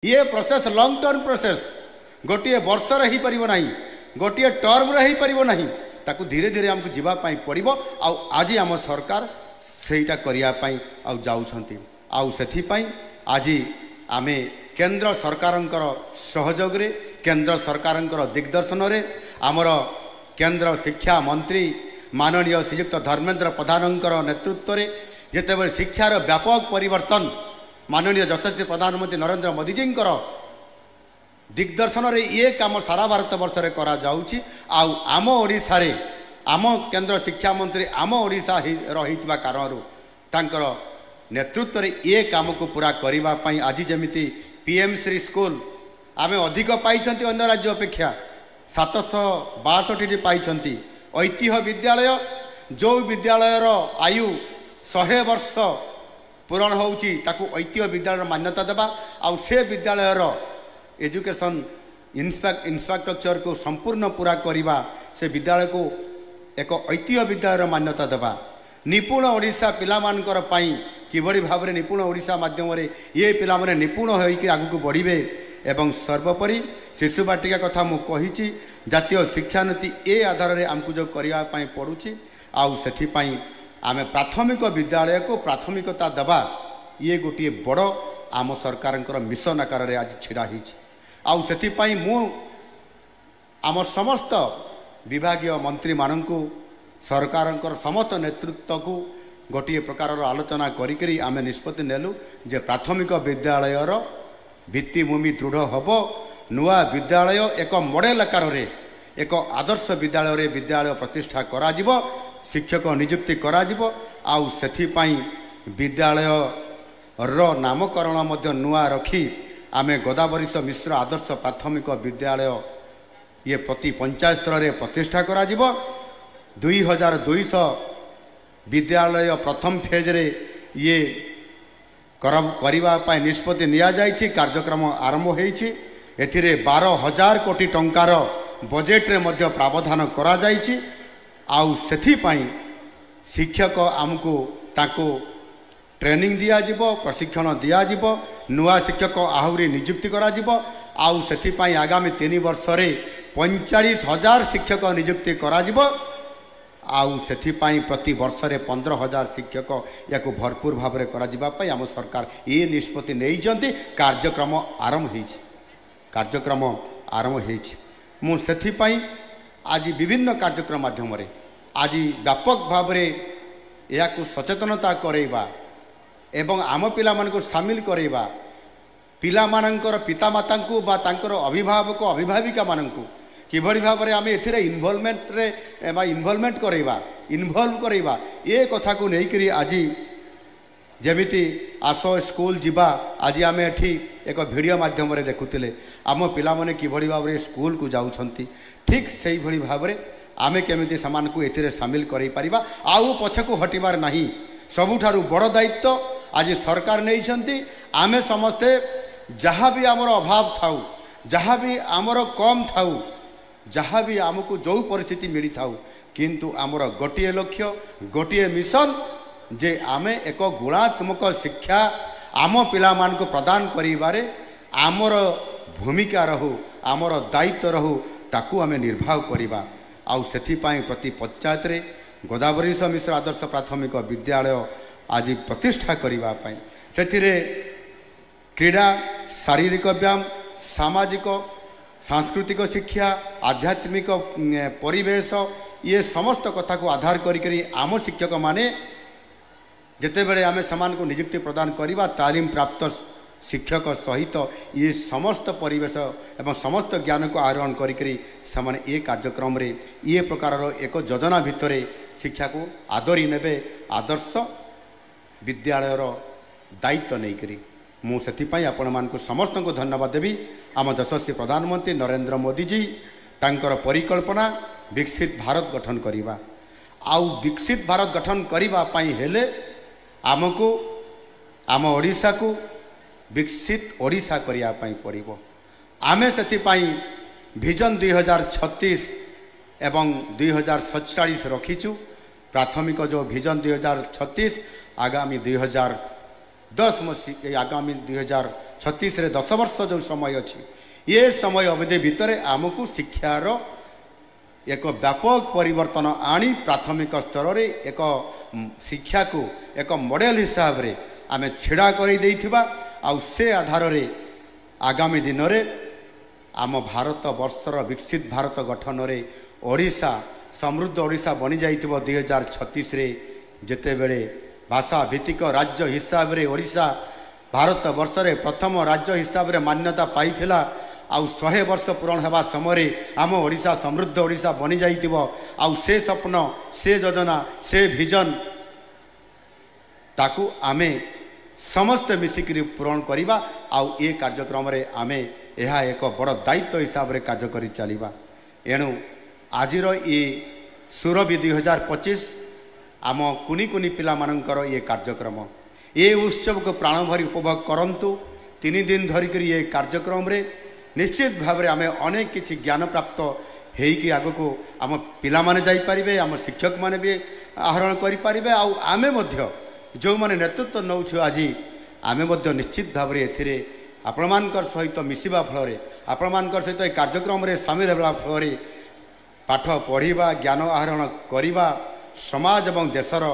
ये process long term process गोटे वर्ष हो पार ना गोटे टर्म हो पार ना ताकू धीरे धीरे आमको जीवाई पड़ो आज आम सरकार सेटा करने जाऊँच आज आम केंद्र सरकारंकर सहयोग रे केंद्र सरकारंकर दिग्दर्शन रे आमर केंद्र शिक्षा मंत्री माननीय श्रीयुक्त धर्मेंद्र प्रधानंकर नेतृत्व रे जेतेबेले शिक्षार व्यापक परिवर्तन माननीय यशस्वी प्रधानमंत्री नरेंद्र मोदी जी दिग्दर्शन रे ये काम सारा भारत वर्ष रे करा जाउची आम ओडिशा रे आम केंद्र शिक्षा मंत्री आम ओडिशा रहितबा कारणरू तांकर नेतृत्व रे ये काम को पूरा करिबा पई आज जेमिति पीएम श्री स्कूल आमे अधिक पाइछंती अन्य राज्य अपेक्षा 762 पाइछंती ऐतिह्य विद्यालय जो विद्यालय आयु 100 वर्ष पूरण होउची ताकू ऐतिह्य विद्यालय मान्यता देबा आ से विद्यालय एजुकेशन इंफ्रास्ट्रक्चर को संपूर्ण पूरा करिबा से विद्यालय को एक ऐतिह्य विद्यालय मान्यता देबा निपुण ओडिशा पिलामानकर पई किभଳି भाବରେ निपुण ओडिशा माध्यम ये पिला माने निपुण होइकि आगु बढ़िबे एवं सर्वोपरि शिशु बाटिका कथा मु कहिछि जातीय शिक्षा नीति ए आधार रे आमकु जो करिया पई पडुछि आउ सेथि पई आमे प्राथमिक विद्यालय को प्राथमिकता देबा ये गोटे बड़ आम सरकारंकर मिशन आकार रे आज छिड़ा हिछि आउ सेथि पई मु आम समस्त विभागीय मंत्री माननकु सरकारंकर समस्त नेतृत्व को गोटे प्रकार आलोचना करी आमे निष्पत्ति नेलु जे प्राथमिक विद्यालयर भित्तिभूमि दृढ़ हब नुआ विद्यालय एक मॉडल आकार रे एक आदर्श विद्यालय रे विद्यालय प्रतिष्ठा करा जिवो शिक्षक नियुक्ति करा जिवो आउ सेथि पई विद्यालय रो नामकरण मध्य नुआ रखी आमे गोदावरीश मिश्र आदर्श प्राथमिक विद्यालय ये प्रति पंचायत स्तर रे प्रतिष्ठा करा जिवो 2200 विद्यालय प्रथम फेज रे ये करवा निष्पत्ति निया जाइछि कार्यक्रम आरंभ होइछि एथिरे 12,000 कोटी टंकार बजेट रे मध्य प्रावधान करा जाइछि आउ सेथि पई शिक्षक आमको ताको ट्रेनिंग दिया जिवो प्रशिक्षण दिया जिवो नुआ शिक्षक आहुरी नियुक्ति करा जिवो आउ सेथि पई आगामी 3 वर्ष रे 45,000 शिक्षक नियुक्ति करा जिवो आउ सेथि पई प्रति वर्ष रे 15,000 शिक्षक याको भरपूर भाव में करा आम सरकार ये निष्पत्ति नहीं कार्यक्रम आरंभ होइछि मु सेथि पई आज विभिन्न कार्यक्रम माध्यम रे आज व्यापक भाव में याको सचेतनता करेबा एवं आम पिला मानकु शामिल करेबा पिला मानकर पितामाता को बा तांकर अभिभावक अभिभाविका मानकु किभଳି भाବରେ ଆମେ ଏଥିରେ ଇନଭଲଭମେଣ୍ଟରେ ବା ଇନଭଲଭମେଣ୍ଟ କରେଇବା ଇନଭଲ୍ଭ କରେଇବା ଏ କଥାକୁ ନେଇକରି ଆଜି ଯେମିତି ଆସ ସ୍କୁଲ ଯିବା ଆଜି ଆମେ ଏଠି ଏକ ଭିଡ଼ିଓ ମାଧ୍ୟମରେ ଦେଖୁଥିଲେ ଆମ ପିଲାମାନେ କିଭଳି ଭାବରେ ସ୍କୁଲକୁ ଯାଉଛନ୍ତି ଠିକ୍ ସେଇଭଳି ଭାବରେ ଆମେ କେମିତି ସେମାନଙ୍କୁ ଏଥିରେ ସାମିଲ କରାଇପାରିବା ଆଉ ପଛକୁ ହଟିବାର ନାହିଁ ସବୁଠାରୁ ବଡ଼ ଦାୟିତ୍ୱ ଆଜି ସରକାର ନେଇଛନ୍ତି ଆମେ ସମସ୍ତେ ଯାହା ବି ଆମର ଅଭାବ ଥାଉ ଯାହା ବି ଆମର କମ୍ ଥାଉ जहाँ भी आमको जो परिस्थिति मिली थाउ किंतु आमर गोटे लक्ष्य गोटे मिशन जे आमे एक गुणात्मक शिक्षा आम पिला मान को प्रदान करिबारे आमर भूमिका रहू आमर दायित्व रहू ताकू आमे निर्वाह करिबा आउ सेथि पई प्रति पंचायत रे गोदावरीश मिश्र आदर्श प्राथमिक विद्यालय आज प्रतिष्ठा करिबा पई सेथिरे क्रीड़ा शारीरिक व्यायाम सामाजिक सांस्कृतिक शिक्षा आध्यात्मिक परिवेश ये समस्त कथा को आधार करी आम शिक्षक माने जिते बड़े आमे समान को नियुक्ति प्रदान करवा तालीम प्राप्त शिक्षक सहित ये समस्त परिवेश एवं समस्त ज्ञान को आरोहण करी समान ये कार्यक्रम रे ये प्रकार एक योजना भितर शिक्षा को आदरी नेबे आदर्श विद्यालय दायित्व नहीं करी मुझे आपण मानक समस्त को धन्यवाद देवी आम यशस्वी प्रधानमंत्री नरेंद्र मोदी जी तांकर परिकल्पना विकसित भारत गठन करवा आउ विकसित भारत गठन करने हेले आमको आम ओडिशा को विकसित ओडिशा करने पड़ो आमे से विजन 2036 एवं 2047 रखीचु प्राथमिक जो विजन 2036 आगामी 2010 मसीह आगामी 2036 10 वर्ष जो समय अच्छी ये समय अवधि भितर आमको शिक्षार एक व्यापक परिवर्तन आनी प्राथमिक स्तर रे एक शिक्षा को एक मॉडल हिसाब रे आमे छिड़ा करी देइथिबा आ से आधार रे आगामी दिन रे आम भारत वर्षर विकसित भारत गठन रे ओडिशा समृद्ध ओडिशा बनी जाइथिबो 2036 रे जेते बेले भाषा भित्तिक राज्य हिसाब रे ओडिशा भारत वर्ष रे प्रथम राज्य हिसाब रे मान्यता पाइथिला आउ 100 वर्ष पूरण हेबा समय आम ओडिशा समृद्ध ओडिशा बनी जाइथिबो आउ से स्वप्न से योजना से विजन ताकू आमे समस्त मिसिकरी पूरण करिबा आउ ए कार्यक्रम रे आमे एहा एक बड़ दायित्व हिसाब रे कार्य करि चलिबा एणु आजिर ए सुरभि 2025 आम कुनी कुनी पिला मानकर ये कार्यक्रम ये उत्सव को प्राण भरी उपभोग करंतु 3 दिन धरिक ये कार्यक्रम रे निश्चित भाव में आम अनेक किसी ज्ञान प्राप्त होगी आग को आम पिला माने जाई परिबे आम शिक्षक माने भी आहरण करि परिबे आउ आमे मध्य जो माने नेतृत्व नौछु आज आमे मध्य निश्चित भाव में एथिरे आपण मानकर सहित मिसिबा फल आपण मानकर सहित ए कार्यक्रम रे शामिल हेबा फल पाठ पढ़िबा ज्ञान आहरण करिबा समाज एवं देशर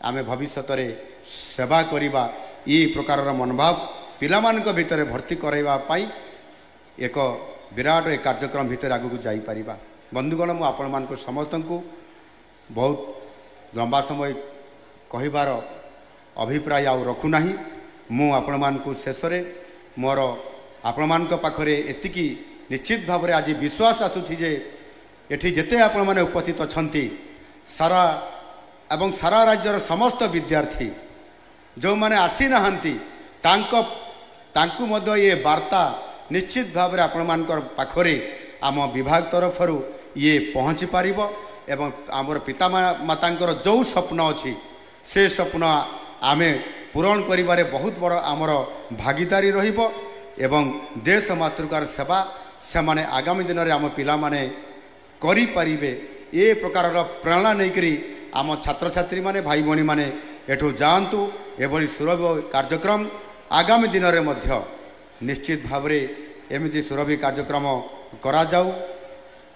आमे भविष्य रे सेवा करिबा ई प्रकार मनोभाव पिलामानक भितर भर्ती करैबा पाई एक विराट एक कार्यक्रम भितर आगू जाई परिबा बंधुगण मु आपण मान समस्त को बहुत लंबा समय कहिबार अभिप्राय आउ रखु नाही मु आपण मान शेष रे मोर आपण मान पाखरे एतिकी निश्चित भाव में आज विश्वास आसुछि जे एठी जेते आपण माने उपस्थित अछंती सारा एवं सारा राज्यर समस्त विद्यार्थी जो माने आसी नहांती तांकु मध्य ये वार्ता निश्चित भाव में आपण मानकर पाखरे आम विभाग तरफर ये पहुँची पारिबो एवं आमर पिता मातांकर जो स्वप्न अच्छी से स्वप्न आमे पूरण करिबारे बहुत बड़ आमर भागीदारी रहिबो एवं देश मातृकार सेवा से माने आगामी दिन में आम पिला माने करि पारिबे ये प्रकार प्रेरणा नहीं आम छात्र छात्री माने भाई भणी माने एठू जातु एभली सुरभि कार्यक्रम आगामी दिन में मध्य निश्चित भाव में एमती सुरभि कार्यक्रम करा जाऊ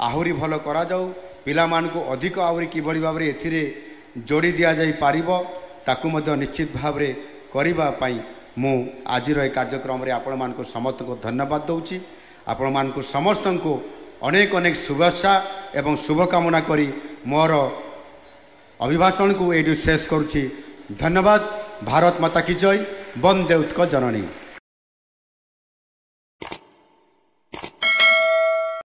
आहुरी भल करा जाऊ पिला मानकु अधिक आहुरी किभली भाव में एथिरे जोड़ी दिया जाई पारिबो ताकु मध्य निश्चित भाव में करिबा पई मु आजिर ए कार्यक्रम रे आपण मानकु समस्त को धन्यवाद दउची आपण मानकु समस्त को अनेक अनेक शुभेच्छा एवं शुभकामना करी मोर अभिभाषण को ये शेष करुच्ची धन्यवाद। भारत माता की जय। वंदे उत्कल जननी।